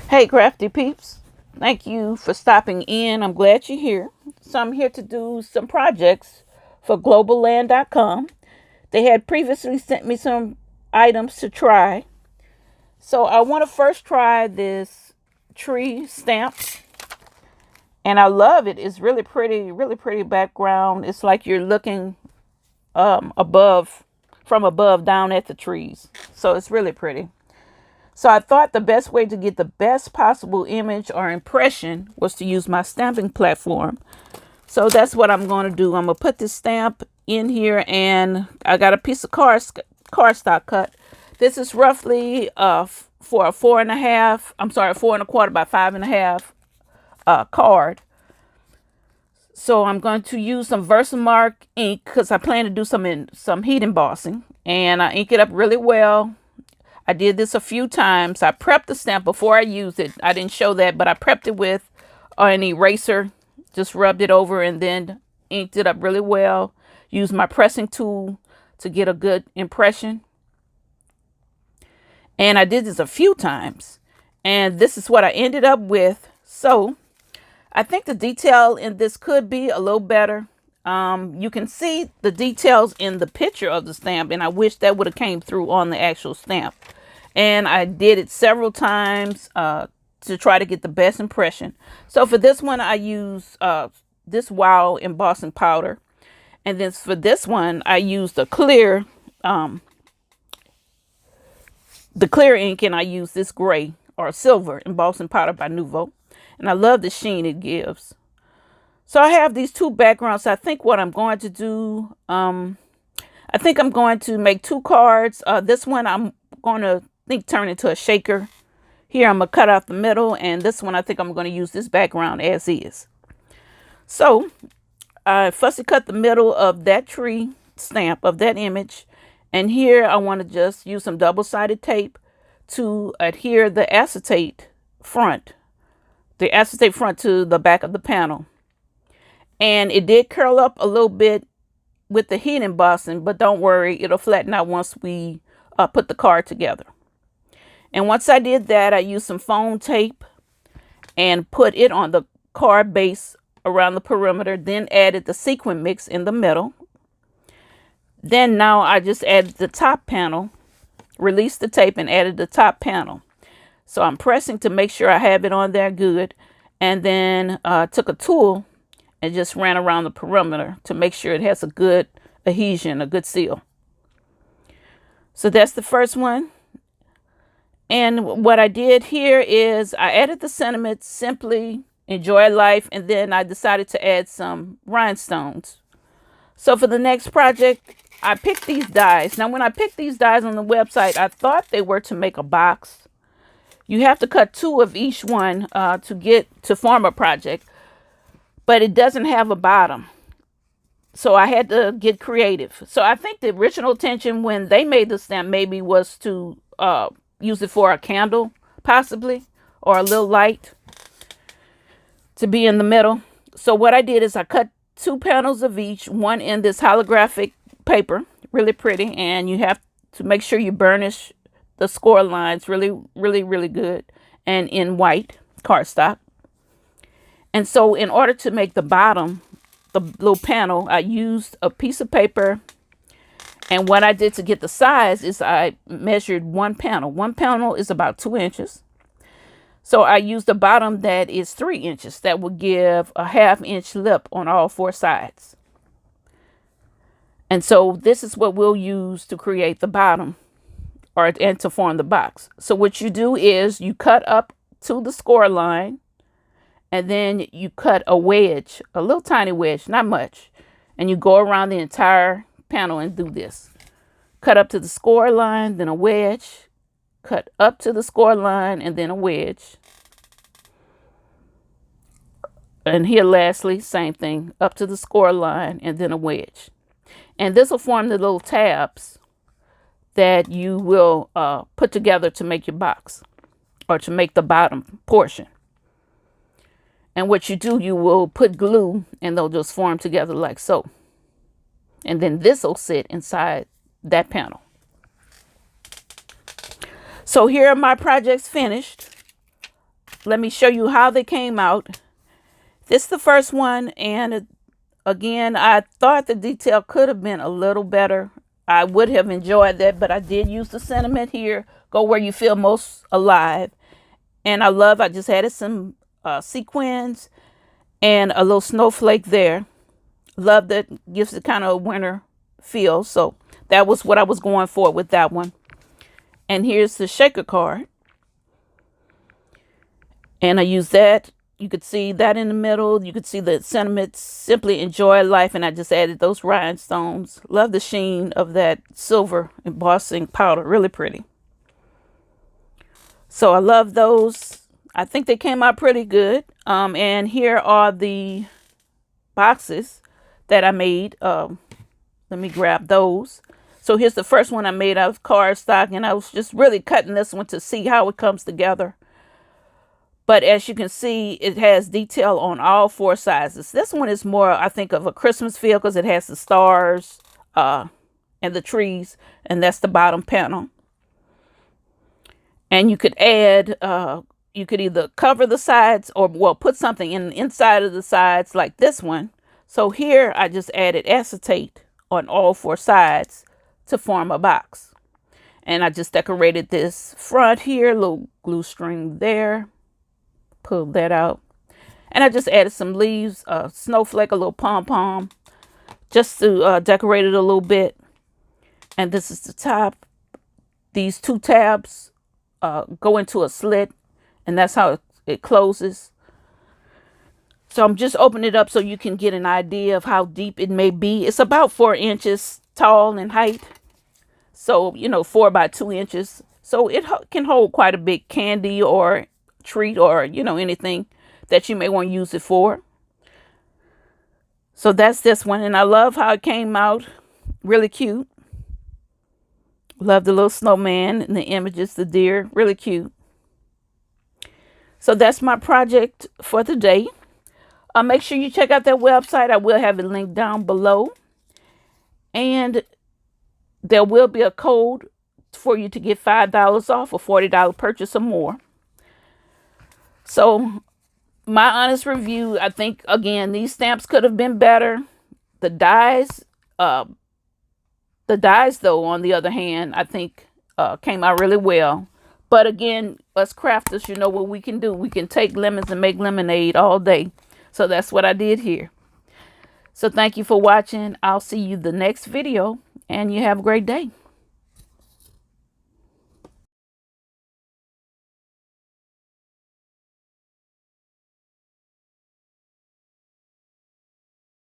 Hey, crafty peeps. Thank you for stopping in. I'm glad you're here. So, I'm here to do some projects for globalland.com. They had previously sent me some items to try. So, I want to first try this tree stamp. And I love it. It's really pretty background. It's like you're looking above, from above down at the trees. So, it's really pretty. So I thought the best way to get the best possible image or impression was to use my stamping platform. So that's what I'm going to do. I'm going to put this stamp in here, and I got a piece of cardstock cut. This is roughly for a 4.25 by 5.5 card. So I'm going to use some Versamark ink because I plan to do some heat embossing, and I ink it up really well. I did this a few times. I prepped the stamp before I used it. I didn't show that, but I prepped it with an eraser. Just rubbed it over and then inked it up really well. Used my pressing tool to get a good impression. And I did this a few times. And this is what I ended up with. So I think the detail in this could be a little better. You can see the details in the picture of the stamp, and I wish that would have came through on the actual stamp. And I did it several times to try to get the best impression. So for this one, I use this Wow embossing powder. And then for this one, I used the clear ink, and I use this gray or silver embossing powder by Nuvo. And I love the sheen it gives. So I have these two backgrounds. I think what I'm going to do, I think I'm going to make two cards. This one I'm going to turn into a shaker. Here I'm going to cut out the middle, and this one I think I'm going to use this background as is. So I fussy cut the middle of that tree stamp of that image, and here I want to just use some double-sided tape to adhere the acetate front to the back of the panel. And it did curl up a little bit with the heat embossing, but don't worry, it'll flatten out once we put the card together. And once I did that, I used some foam tape and put it on the card base around the perimeter, then added the sequin mix in the middle. Then now I just added the top panel, released the tape and added the top panel. So I'm pressing to make sure I have it on there good. And then took a tool and just ran around the perimeter to make sure it has a good adhesion, a good seal. So that's the first one. And what I did here is I added the sentiment, simply enjoy life, and then I decided to add some rhinestones. So for the next project, I picked these dies. Now when I picked these dies on the website, I thought they were to make a box. You have to cut two of each one to form a project, but it doesn't have a bottom. So I had to get creative. So I think the original intention when they made the stamp maybe was to use it for a candle, possibly, or a little light to be in the middle. So what I did is I cut two panels of each, one in this holographic paper, really pretty, and you have to make sure you burnish the score lines really good, and in white cardstock. And so in order to make the bottom, the little panel, I used a piece of paper. And what I did to get the size is I measured one panel. One panel is about 2 inches. So I used a bottom that is 3 inches. That would give a 1/2 inch lip on all 4 sides. And so this is what we'll use to create the bottom and to form the box. So what you do is you cut up to the score line, and then you cut a wedge, a little tiny wedge, not much. And you go around the entire panel and do this. Cut up to the score line, then a wedge. Cut up to the score line, and then a wedge. And here lastly, same thing, up to the score line and then a wedge. And this will form the little tabs that you will put together to make your box, or to make the bottom portion. And what you do, you will put glue and they'll just form together like so. And then this will sit inside that panel. So here are my projects finished. let me show you how they came out. This is the first one, and again, I thought the detail could have been a little better. I would have enjoyed that, but I did use the sentiment here. Go where you feel most alive. And I just added some sequins and a little snowflake there. Love that, gives it kind of a winter feel. So that was what I was going for with that one. And here's the shaker card. And I use that. You could see that in the middle. You could see the sentiments, simply enjoy life. And I just added those rhinestones. Love the sheen of that silver embossing powder. Really pretty. So I love those. I think they came out pretty good. And here are the boxes that I made. Let me grab those. So here's the first one I made out of cardstock. And I was just really cutting this one to see how it comes together. But as you can see, it has detail on all 4 sizes. This one is more, I think, of a Christmas feel because it has the stars and the trees. And that's the bottom panel. And you could add, you could either cover the sides or, well, put something in the inside of the sides like this one. So here I just added acetate on all 4 sides to form a box. And I just decorated this front here, little glue string there. Pull that out. And I just added some leaves, a snowflake, a little pom-pom, just to decorate it a little bit. And this is the top. These 2 tabs go into a slit, and that's how it closes. So I'm just opening it up so you can get an idea of how deep it may be. It's about 4 inches tall in height. So, 4 by 2 inches. So it can hold quite a bit candy or treat or, anything that you may want to use it for. So that's this one. And I love how it came out. Really cute. Love the little snowman and the images, the deer. Really cute. So that's my project for today. Make sure you check out that website. I will have it linked down below. And there will be a code for you to get $5 off a $40 purchase or more. So my honest review, I think, again, these stamps could have been better. The dies, though, on the other hand, I think came out really well. But again, us crafters, you know what we can do. We can take lemons and make lemonade all day. So that's what I did here. So thank you for watching. I'll see you the next video, and you have a great day.